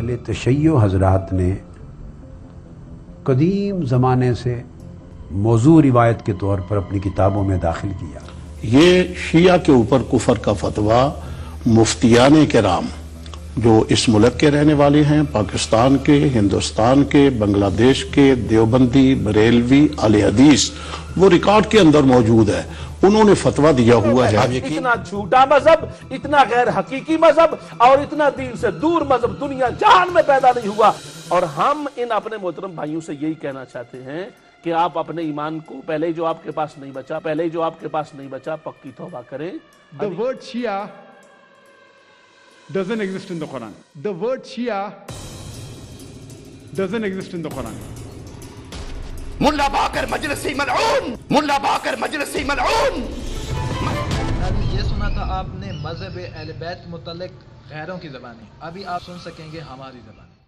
اہل تشیع حضرات نے قدیم زمانے سے موضوع روایت کے طور پر اپنی کتابوں میں داخل کیا۔ یہ شیعہ کے اوپر کفر کا فتویٰ مفتیان کرام جو اس ملک کے رہنے والے ہیں، پاکستان کے، ہندوستان کے، بنگلہ دیش کے، دیوبندی، بریلوی، اہل حدیث، وہ ریکارڈ کے اندر موجود ہے، انہوں نے فتویٰ دیا ہوا ہے۔ اتنا جھوٹا مذہب، اتنا غیر حقیقی مذہب اور اتنا دین سے دور مذہب دنیا جہان میں پیدا نہیں ہوا۔ اور ہم ان اپنے محترم بھائیوں سے یہی کہنا چاہتے ہیں کہ آپ اپنے ایمان کو پہلے جو آپ کے پاس نہیں بچا پکی توبہ کریں۔ The word Shia doesn't exist in the Quran. The word Shia doesn't exist in the Quran. ملا باقر مجلسی ملعون، ملا باقر مجلسی ملعون۔ ابھی یہ سنا تھا آپ نے مذہب اہل بیت متعلق غیروں کی زبانیں، ابھی آپ سن سکیں گے ہماری زبان۔